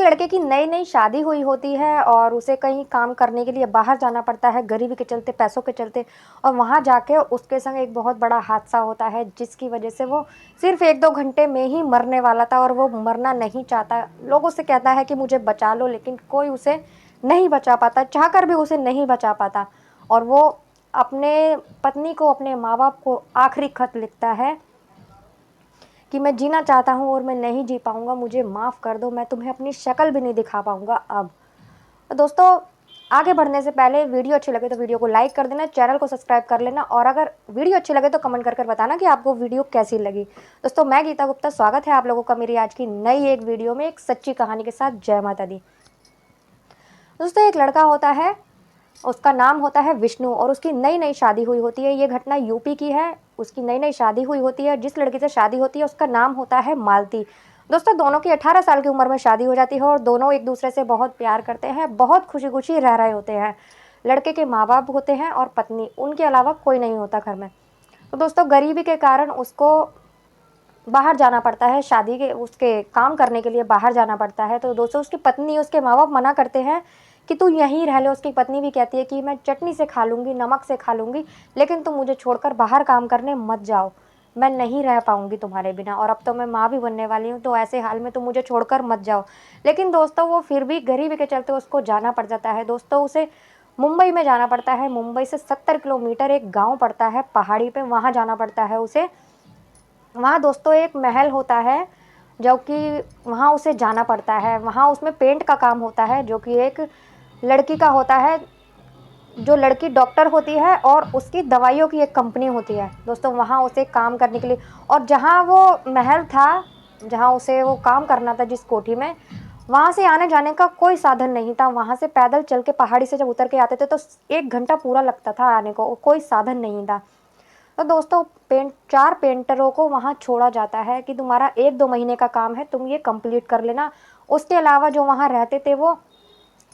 लड़के की नई नई शादी हुई होती है और उसे कहीं काम करने के लिए बाहर जाना पड़ता है, गरीबी के चलते, पैसों के चलते। और वहाँ जाके उसके संग एक बहुत बड़ा हादसा होता है, जिसकी वजह से वो सिर्फ 1-2 घंटे में ही मरने वाला था और वो मरना नहीं चाहता। लोगों से कहता है कि मुझे बचा लो, लेकिन कोई उसे नहीं बचा पाता, चाहकर भी उसे नहीं बचा पाता। और वो अपने पत्नी को, अपने माँ-बाप को आखिरी खत लिखता है कि मैं जीना चाहता हूँ और मैं नहीं जी पाऊँगा, मुझे माफ़ कर दो, मैं तुम्हें अपनी शक्ल भी नहीं दिखा पाऊँगा अब। तो दोस्तों, आगे बढ़ने से पहले वीडियो अच्छी लगे तो वीडियो को लाइक कर देना, चैनल को सब्सक्राइब कर लेना और अगर वीडियो अच्छी लगे तो कमेंट कर बताना कि आपको वीडियो कैसी लगी। दोस्तों, मैं गीता गुप्ता, स्वागत है आप लोगों का मेरी आज की नई एक वीडियो में एक सच्ची कहानी के साथ। जय माता दी। दोस्तों, एक लड़का होता है, उसका नाम होता है विष्णु और उसकी नई नई शादी हुई होती है। ये घटना यूपी की है। उसकी नई नई शादी हुई होती है, जिस लड़की से शादी होती है उसका नाम होता है मालती। दोस्तों, दोनों की 18 साल की उम्र में शादी हो जाती है और दोनों एक दूसरे से बहुत प्यार करते हैं, बहुत खुशी खुशी रह रहे होते हैं। लड़के के माँ बाप होते हैं और पत्नी, उनके अलावा कोई नहीं होता घर में। तो दोस्तों, गरीबी के कारण उसको बाहर जाना पड़ता है, शादी के उसके काम करने के लिए बाहर जाना पड़ता है। तो दोस्तों, उसकी पत्नी, उसके माँ बाप मना करते हैं कि तू यहीं रह ले। उसकी पत्नी भी कहती है कि मैं चटनी से खा लूँगी, नमक से खा लूँगी, लेकिन तुम मुझे छोड़कर बाहर काम करने मत जाओ, मैं नहीं रह पाऊँगी तुम्हारे बिना, और अब तो मैं माँ भी बनने वाली हूँ, तो ऐसे हाल में तुम मुझे छोड़कर मत जाओ। लेकिन दोस्तों, वो फिर भी गरीबी के चलते उसको जाना पड़ जाता है। दोस्तों, उसे मुंबई में जाना पड़ता है। मुंबई से 70 किलोमीटर एक गाँव पड़ता है पहाड़ी पे, वहाँ जाना पड़ता है उसे। वहाँ दोस्तों एक महल होता है, जो कि वहाँ उसे जाना पड़ता है। वहाँ उसमें पेंट का काम होता है, जो कि एक लड़की का होता है। जो लड़की डॉक्टर होती है और उसकी दवाइयों की एक कंपनी होती है। दोस्तों, वहाँ उसे काम करने के लिए, और जहाँ वो महल था, जहाँ उसे वो काम करना था जिस कोठी में, वहाँ से आने जाने का कोई साधन नहीं था। वहाँ से पैदल चल के पहाड़ी से जब उतर के आते थे तो 1 घंटा पूरा लगता था आने को, कोई साधन नहीं था। तो दोस्तों, 4 पेंटरों को वहाँ छोड़ा जाता है कि तुम्हारा 1-2 महीने का काम है, तुम ये कंप्लीट कर लेना। उसके अलावा जो वहाँ रहते थे, वो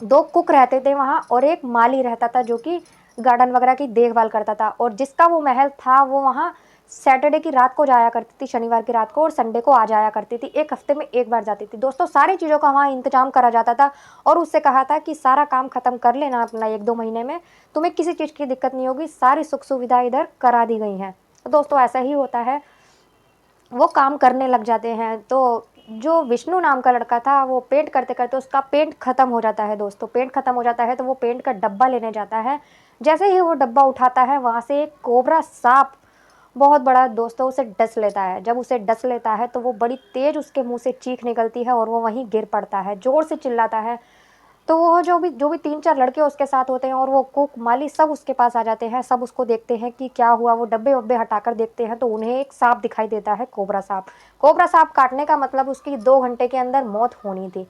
2 कुक रहते थे वहाँ और एक माली रहता था, जो कि गार्डन वगैरह की देखभाल करता था। और जिसका वो महल था, वो वहाँ सैटरडे की रात को जाया करती थी, शनिवार की रात को, और संडे को आ जाया करती थी। 1 हफ्ते में 1 बार जाती थी। दोस्तों, सारी चीज़ों का वहाँ इंतजाम करा जाता था और उससे कहा था कि सारा काम खत्म कर लेना अपना 1-2 महीने में, तुम्हें किसी चीज़ की दिक्कत नहीं होगी, सारी सुख सुविधा इधर करा दी गई हैं। तो दोस्तों, ऐसा ही होता है, वो काम करने लग जाते हैं। तो जो विष्णु नाम का लड़का था, वो पेंट करते करते उसका पेंट खत्म हो जाता है। दोस्तों, पेंट खत्म हो जाता है तो वो पेंट का डब्बा लेने जाता है। जैसे ही वो डब्बा उठाता है, वहाँ से एक कोबरा सांप, बहुत बड़ा, दोस्तों उसे डस लेता है। जब उसे डस लेता है तो वो बड़ी तेज उसके मुंह से चीख निकलती है और वो वहीं गिर पड़ता है, जोर से चिल्लाता है। तो वो जो भी 3-4 लड़के उसके साथ होते हैं और वो कुक, माली, सब उसके पास आ जाते हैं। सब उसको देखते हैं कि क्या हुआ। वो डब्बे वब्बे हटाकर देखते हैं तो उन्हें एक सांप दिखाई देता है, कोबरा सांप। कोबरा सांप काटने का मतलब उसकी 2 घंटे के अंदर मौत होनी थी।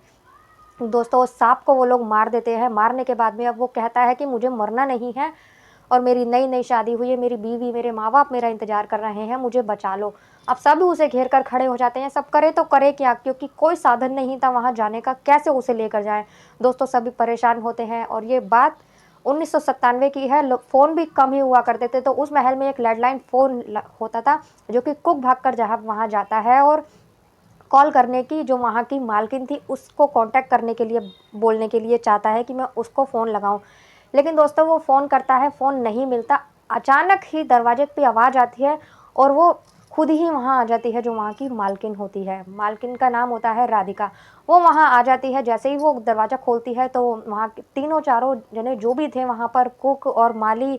दोस्तों, उस सांप को वो लोग मार देते हैं। मारने के बाद में अब वो कहता है कि मुझे मरना नहीं है और मेरी नई नई शादी हुई है, मेरी बीवी, मेरे माँ बाप मेरा इंतजार कर रहे हैं, मुझे बचा लो। अब सब उसे घेर कर खड़े हो जाते हैं। सब करे तो करे क्या, क्योंकि कोई साधन नहीं था वहाँ जाने का, कैसे उसे लेकर जाएं। दोस्तों, सभी परेशान होते हैं और ये बात 1997 की है। फ़ोन भी कम ही हुआ करते थे। तो उस महल में एक लैंडलाइन फ़ोन होता था, जो कि कुक भागकर जहाँ वहाँ जाता है और कॉल करने की, जो वहाँ की मालकिन थी, उसको कांटेक्ट करने के लिए, बोलने के लिए चाहता है कि मैं उसको फ़ोन लगाऊं। लेकिन दोस्तों, वो फ़ोन करता है, फ़ोन नहीं मिलता। अचानक ही दरवाजे पे आवाज़ आती है और वो खुद ही वहाँ आ जाती है, जो वहाँ की मालकिन होती है। मालकिन का नाम होता है राधिका। वो वहाँ आ जाती है। जैसे ही वो दरवाज़ा खोलती है तो वहाँ के तीनों चारों जने जो भी थे वहाँ पर, कुक और माली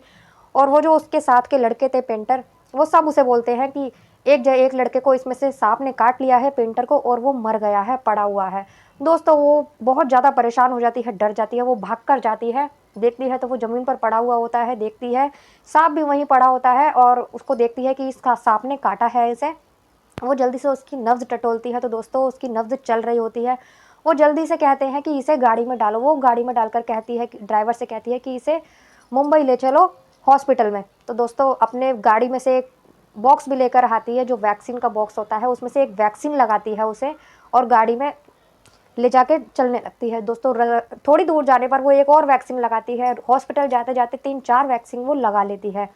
और वो जो उसके साथ के लड़के थे पेंटर, वो सब उसे बोलते हैं कि एक लड़के को इसमें से सांप ने काट लिया है, पेंटर को, और वो मर गया है, पड़ा हुआ है। दोस्तों, वो बहुत ज़्यादा परेशान हो जाती है, डर जाती है। वो भाग कर जाती है, देखती है तो वो ज़मीन पर पड़ा हुआ होता है। देखती है सांप भी वहीं पड़ा होता है और उसको देखती है कि इसका सांप ने काटा है इसे। वो जल्दी से उसकी नब्ज़ टटोलती है। तो दोस्तों, उसकी नब्ज़ चल रही होती है। वो जल्दी से कहते हैं कि इसे गाड़ी में डालो। वो गाड़ी में डालकर कहती है, ड्राइवर से कहती है कि इसे मुंबई ले चलो हॉस्पिटल में। तो दोस्तों, अपने गाड़ी में से एक बॉक्स भी लेकर आती है, जो वैक्सीन का बॉक्स होता है, उसमें से एक वैक्सीन लगाती है उसे और गाड़ी में ले जाके चलने लगती है। दोस्तों, थोड़ी दूर जाने पर वो एक और वैक्सीन लगाती है। हॉस्पिटल जाते जाते 3-4 वैक्सीन वो लगा लेती है।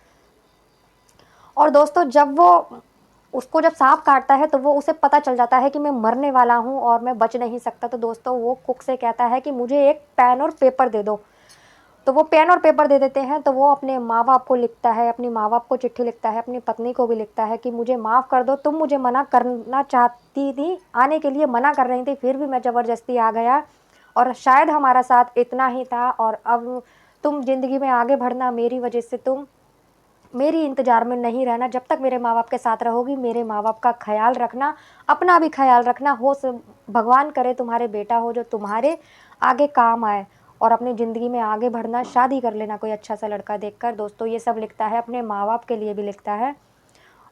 और दोस्तों, जब वो उसको जब सांप काटता है तो वो उसे पता चल जाता है कि मैं मरने वाला हूँ और मैं बच नहीं सकता। तो दोस्तों वो कुक से कहता है कि मुझे एक पेन और पेपर दे दो। तो वो पेन और पेपर दे देते हैं। तो वो अपने माँ बाप को लिखता है, अपनी माँ बाप को चिट्ठी लिखता है, अपनी पत्नी को भी लिखता है कि मुझे माफ़ कर दो, तुम मुझे मना करना चाहती थी, आने के लिए मना कर रही थी, फिर भी मैं ज़बरदस्ती आ गया और शायद हमारा साथ इतना ही था और अब तुम ज़िंदगी में आगे बढ़ना, मेरी वजह से तुम मेरी इंतज़ार में नहीं रहना। जब तक मेरे माँ बाप के साथ रहोगी, मेरे माँ बाप का ख्याल रखना, अपना भी ख्याल रखना। भगवान करे तुम्हारे बेटा हो जो तुम्हारे आगे काम आए और अपनी ज़िंदगी में आगे बढ़ना, शादी कर लेना कोई अच्छा सा लड़का देखकर। दोस्तों ये सब लिखता है, अपने माँ बाप के लिए भी लिखता है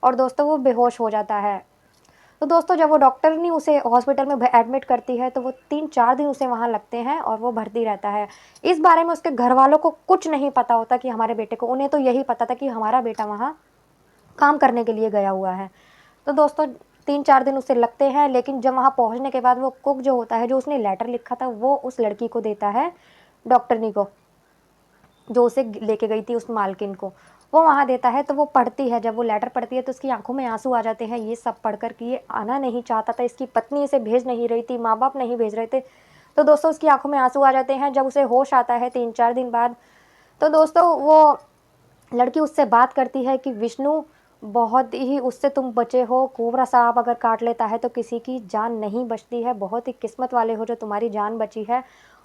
और दोस्तों वो बेहोश हो जाता है। तो दोस्तों जब वो डॉक्टरनी उसे हॉस्पिटल में एडमिट करती है तो वो 3-4 दिन उसे वहाँ लगते हैं और वो भर्ती रहता है। इस बारे में उसके घर वालों को कुछ नहीं पता होता कि हमारे बेटे को, उन्हें तो यही पता था कि हमारा बेटा वहाँ काम करने के लिए गया हुआ है। तो दोस्तों 3-4 दिन उसे लगते हैं, लेकिन जब वहाँ पहुँचने के बाद वो कुक जो होता है, जो उसने लेटर लिखा था, वो उस लड़की को देता है, डॉक्टरनी को, जो उसे लेके गई थी उस मालकिन को। वो वहाँ देता है तो वो पढ़ती है, जब वो लेटर पढ़ती है तो उसकी आँखों में आँसू आ जाते हैं, ये सब पढ़कर कि ये आना नहीं चाहता था, इसकी पत्नी इसे भेज नहीं रही थी, माँ-बाप नहीं भेज रहे थे। तो दोस्तों उसकी आँखों में आँसू आ जाते हैं। जब उसे होश आता है 3-4 दिन बाद, तो दोस्तों वो लड़की उससे बात करती है कि विष्णु, बहुत ही उससे तुम बचे हो, कोबरा सांप अगर काट लेता है तो किसी की जान नहीं बचती है, बहुत ही किस्मत वाले हो जो तुम्हारी जान बची है।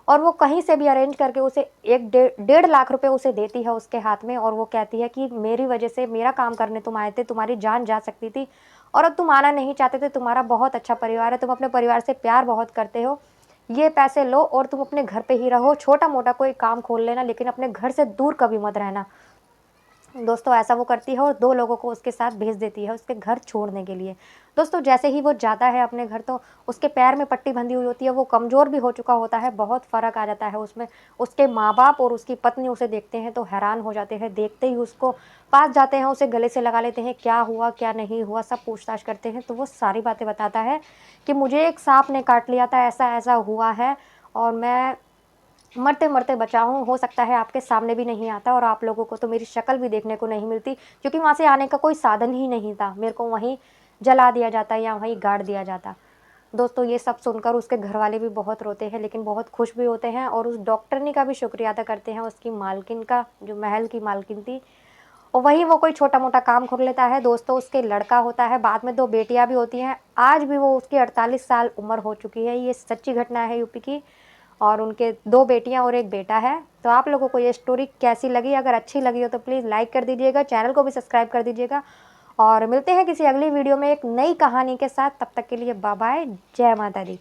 और वो कहीं से भी अरेंज करके उसे 1 डेढ़ लाख रुपए उसे देती है उसके हाथ में और वो कहती है कि मेरी वजह से, मेरा काम करने तुम आए थे, तुम्हारी जान जा सकती थी और अब तुम आना नहीं चाहते थे, तुम्हारा बहुत अच्छा परिवार है, तुम अपने परिवार से प्यार बहुत करते हो, ये पैसे लो और तुम अपने घर पे ही रहो, छोटा मोटा कोई काम खोल लेना, लेकिन अपने घर से दूर कभी मत रहना। दोस्तों ऐसा वो करती है और 2 लोगों को उसके साथ भेज देती है उसके घर छोड़ने के लिए। दोस्तों जैसे ही वो जाता है अपने घर तो उसके पैर में पट्टी बंधी हुई होती है, वो कमज़ोर भी हो चुका होता है, बहुत फ़र्क आ जाता है उसमें। उसके माँ-बाप और उसकी पत्नी उसे देखते हैं तो हैरान हो जाते हैं, देखते ही उसको पास जाते हैं, उसे गले से लगा लेते हैं, क्या हुआ, क्या नहीं हुआ, सब पूछताछ करते हैं। तो वो सारी बातें बताता है कि मुझे एक साँप ने काट लिया था, ऐसा-ऐसा हुआ है और मैं मरते-मरते बचा हूँ, हो सकता है आपके सामने भी नहीं आता और आप लोगों को तो मेरी शक्ल भी देखने को नहीं मिलती, क्योंकि वहाँ से आने का कोई साधन ही नहीं था। मेरे को वहीं जला दिया जाता या वहीं गाड़ दिया जाता। दोस्तों ये सब सुनकर उसके घरवाले भी बहुत रोते हैं, लेकिन बहुत खुश भी होते हैं और उस डॉक्टरनी का भी शुक्रिया अदा करते हैं, उसकी मालकिन का, जो महल की मालकिन थी। और वहीं वो कोई छोटा-मोटा काम खोल लेता है। दोस्तों उसके लड़का होता है, बाद में 2 बेटियाँ भी होती हैं। आज भी वो, उसकी 48 साल उम्र हो चुकी है। ये सच्ची घटना है यूपी की और उनके 2 बेटियाँ और 1 बेटा है। तो आप लोगों को ये स्टोरी कैसी लगी? अगर अच्छी लगी हो तो प्लीज़ लाइक कर दीजिएगा, चैनल को भी सब्सक्राइब कर दीजिएगा और मिलते हैं किसी अगली वीडियो में एक नई कहानी के साथ। तब तक के लिए बाय बाय, जय माता दी।